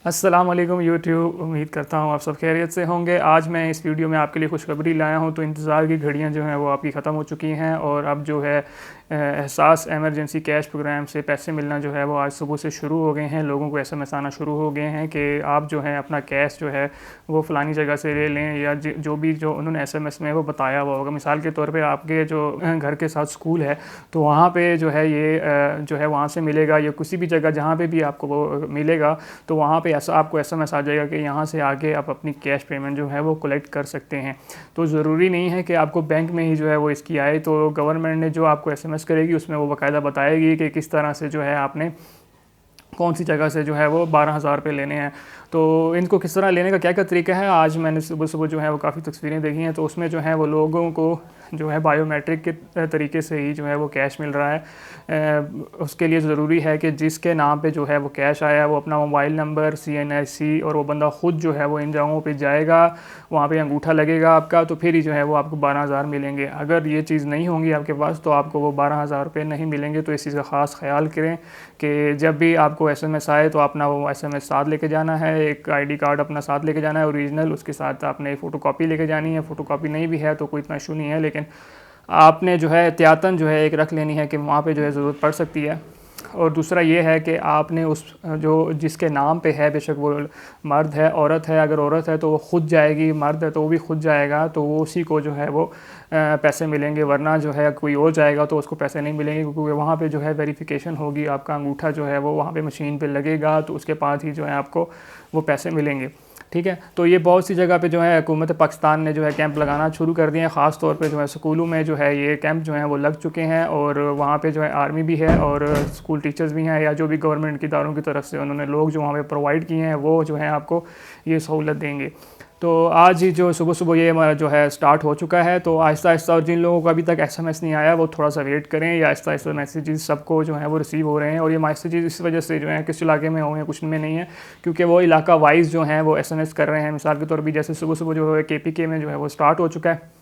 अस्सलाम वालेकुम यूट्यूब। उम्मीद करता हूँ आप सब खैरियत से होंगे। आज मैं इस वीडियो में आपके लिए खुशखबरी लाया हूँ। तो इंतज़ार की घड़ियाँ जो हैं वो आपकी ख़त्म हो चुकी हैं और अब जो है एहसास एमरजेंसी कैश प्रोग्राम से पैसे मिलना जो है वो आज सुबह से शुरू हो गए हैं। लोगों को एसएमएस आना शुरू हो गए हैं कि आप जो है अपना कैश जो है वो फ़लानी जगह से ले लें, या जो उन्होंने एसएमएस में वो बताया हुआ होगा। मिसाल के तौर पे आपके जो घर के साथ स्कूल है तो वहाँ पे जो है ये जो है वहाँ से मिलेगा, या किसी भी जगह जहाँ पे भी आपको वो मिलेगा तो वहाँ पे ऐसा आपको एसएमएस आ जाएगा कि यहाँ से आके आप अपनी कैश पेमेंट जो है वो कलेक्ट कर सकते हैं। तो ज़रूरी नहीं है कि आपको बैंक में ही जो है वो इसकी आए। तो गवर्नमेंट ने जो आपको एसएमएस करेगी उसमें वो बाकायदा बताएगी कि किस तरह से जो है आपने कौन सी जगह से जो है वो 12,000 रुपये लेने हैं। तो इनको किस तरह लेने का क्या क्या तरीका है, आज मैंने सुबह सुबह जो है वो काफ़ी तस्वीरें देखी हैं। तो उसमें जो है वो लोगों को जो है बायोमेट्रिक के तरीके से ही जो है वो कैश मिल रहा है। उसके लिए ज़रूरी है कि जिसके नाम पे जो है वो कैश आया वो अपना मोबाइल नंबर, CNIC, और वो बंदा ख़ुद जो है वो इन जगहों पे जाएगा, वहाँ पे अंगूठा लगेगा आपका, तो फिर ही जो है वो आपको 12,000 मिलेंगे। अगर ये चीज़ नहीं होंगी आपके पास तो आपको वो 12,000 रुपये नहीं मिलेंगे। तो इस चीज़ का ख़ास ख्याल करें कि जब भी आपको एसएमएस आए तो अपना वो एसएमएस साथ लेके जाना है, एक आईडी कार्ड अपना साथ लेके जाना है ओरिजिनल, उसके साथ आपने फ़ोटोकॉपी लेके जानी है। फ़ोटोकॉपी नहीं भी है तो कोई इतना इशू नहीं है, लेकिन आपने जो है एहतियातन जो है एक रख लेनी है कि वहाँ पे जो है ज़रूरत पड़ सकती है। और दूसरा ये है कि आपने उस जो जिसके नाम पे है, बेशक वो मर्द है औरत है, अगर औरत है तो वो ख़ुद जाएगी, मर्द है तो वो भी ख़ुद जाएगा, तो वो उसी को जो है वो पैसे मिलेंगे। वरना जो है कोई और जाएगा तो उसको पैसे नहीं मिलेंगे, क्योंकि वहाँ पे जो है वेरिफिकेशन होगी, आपका अंगूठा जो है वो वहाँ पे मशीन पे लगेगा, तो उसके बाद ही जो है आपको वो पैसे मिलेंगे। ठीक है, तो ये बहुत सी जगह पे जो है हुकूमत पाकिस्तान ने जो है कैंप लगाना शुरू कर दिए हैं। ख़ास तौर पे जो है स्कूलों में जो है ये कैंप जो है वो लग चुके हैं, और वहाँ पे जो है आर्मी भी है और स्कूल टीचर्स भी हैं, या जो भी गवर्नमेंट की इदारों की तरफ से उन्होंने लोग जो वहाँ पे प्रोवाइड किए हैं वो जो है आपको ये सहूलत देंगे। तो आज ही जो सुबह सुबह ये हमारा जो है स्टार्ट हो चुका है। तो आहिस्ता आहिस्ता, और जिन लोगों को अभी तक एसएमएस नहीं आया वो थोड़ा सा वेट करें, या आहिस्ता आहिस्ता मैसेजेस सबको जो है वो रिसीव हो रहे हैं। और ये मैसेजेस इस वजह से जो है किस इलाके में होंगे कुछ में नहीं है, क्योंकि वो इलाका वाइज जो है वो एसएमएस कर रहे हैं। मिसाल के तौर पर जैसे सुबह सुबह जो है KPK में जो है वो स्टार्ट हो चुका है,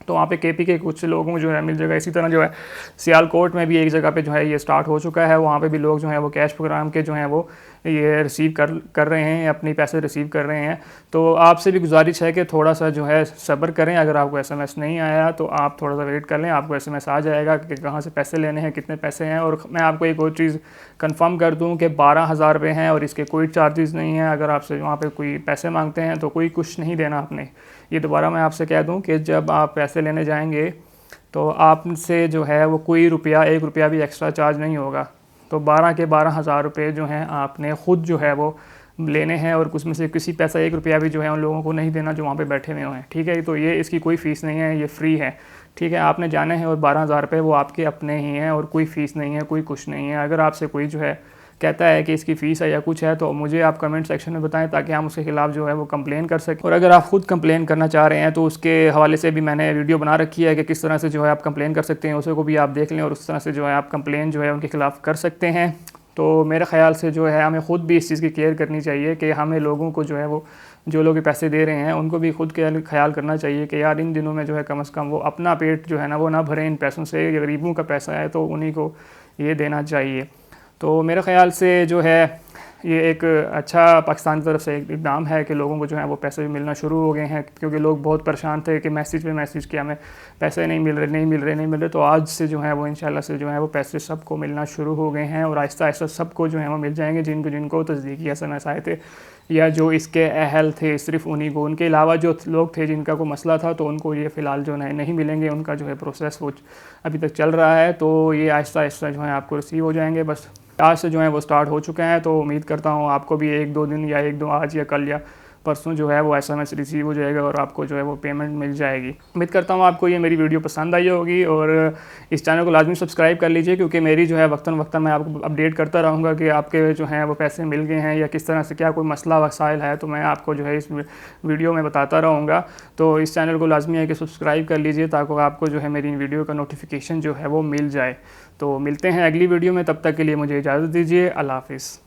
तो वहाँ पे KPK के कुछ लोगों को जो है मिल जाएगा। इसी तरह जो है सियालकोट में भी एक जगह पे जो है ये स्टार्ट हो चुका है, वहाँ पे भी लोग जो हैं वो कैश प्रोग्राम के जो हैं वो ये रिसीव कर रहे हैं, अपनी पैसे रिसीव कर रहे हैं। तो आपसे भी गुजारिश है कि थोड़ा सा जो है सब्र करें। अगर आपको एसएमएस नहीं आया तो आप थोड़ा सा वेट कर लें, आपको एसएमएस आ जाएगा कि कहाँ से पैसे लेने हैं, कितने पैसे हैं। और मैं आपको एक और चीज़ कंफर्म कर दूं कि 12,000 रुपये हैं और इसके कोई चार्जेस नहीं हैं। अगर आपसे वहाँ पे कोई पैसे मांगते हैं तो कोई कुछ नहीं देना आपने। ये दोबारा मैं आपसे कह दूं कि जब आप पैसे लेने जाएंगे तो आपसे जो है वो कोई रुपया, 1 रुपया भी एक्स्ट्रा चार्ज नहीं होगा। तो 12,000 रुपये जो हैं आपने ख़ुद जो है वो लेने हैं, और उसमें से किसी पैसा 1 रुपया भी जो है उन लोगों को नहीं देना जो वहाँ पे बैठे हुए हैं। ठीक है, तो ये इसकी कोई फ़ीस नहीं है, ये फ्री है। ठीक है, आपने जाना है, और 12,000 रुपये वो आपके अपने ही हैं और कोई फ़ीस नहीं है, कोई कुछ नहीं है। अगर आपसे कोई जो है कहता है कि इसकी फ़ीस है या कुछ है तो मुझे आप कमेंट सेक्शन में बताएं, ताकि हम उसके ख़िलाफ़ जो है वो कंप्लेन कर सकें। और अगर आप ख़ुद कंप्लेन करना चाह रहे हैं तो उसके हवाले से भी मैंने वीडियो बना रखी है कि किस तरह से जो है आप कंप्लेन कर सकते हैं, उसे को भी आप देख लें, और उस तरह से जो है आप कंप्लेन जो है उनके ख़िलाफ़ कर सकते हैं। तो मेरे ख़्याल से जो है हमें ख़ुद भी इस चीज़ की केयर करनी चाहिए कि हमें लोगों को जो है वो जो लोग पैसे दे रहे हैं उनको भी खुद के ख्याल करना चाहिए कि यार इन दिनों में जो है कम से कम वो अपना पेट जो है ना वो ना भरें इन पैसों से। गरीबों का पैसा है तो उन्हीं को ये देना चाहिए। तो मेरे ख़्याल से जो है ये एक अच्छा पाकिस्तान की तरफ से एक इक़दाम है कि लोगों को जो है वो पैसे भी मिलना शुरू हो गए हैं, क्योंकि लोग बहुत परेशान थे कि मैसेज पे मैसेज किया, हमें पैसे नहीं मिल रहे। तो आज से जो है वो इंशाल्लाह से जो है वो पैसे सबको मिलना शुरू हो गए हैं, और आहिस्ता आहिस्ता सबको जो है वो मिल जाएंगे जिनको तस्दीकी एसएमएस आए थे, या जो इसके अहल थे सिर्फ उन्हीं को। उनके अलावा जो लोग थे जिनका कोई मसला था तो उनको ये फ़िलहाल जो है नहीं मिलेंगे, उनका जो है प्रोसेस वो अभी तक चल रहा है। तो ये आहिस्ता आहिस्ता जो है आपको रिसीव हो जाएंगे। बस आज से जो है वो स्टार्ट हो चुके हैं, तो उम्मीद करता हूँ आपको भी 1-2 दिन या 1-2 आज या कल या परसों जो है वो एसएमएस रिसीव हो जाएगा और आपको जो है वो पेमेंट मिल जाएगी। उम्मीद करता हूँ आपको ये मेरी वीडियो पसंद आई होगी, और इस चैनल को लाजमी सब्सक्राइब कर लीजिए, क्योंकि मेरी जो है वक्तन वक्तन मैं आपको अपडेट करता रहूँगा कि आपके जो हैं वो पैसे मिल गए हैं या किस तरह से क्या कोई मसला वसाइल है, तो मैं आपको जो है इस वीडियो में बताता रहूँगा। तो इस चैनल को लाजमी है कि सब्सक्राइब कर लीजिए, ताकि आपको जो है मेरी वीडियो का नोटिफिकेशन जो है वो मिल जाए। तो मिलते हैं अगली वीडियो में, तब तक के लिए मुझे इजाज़त दीजिए। अल्लाह हाफ़िज़।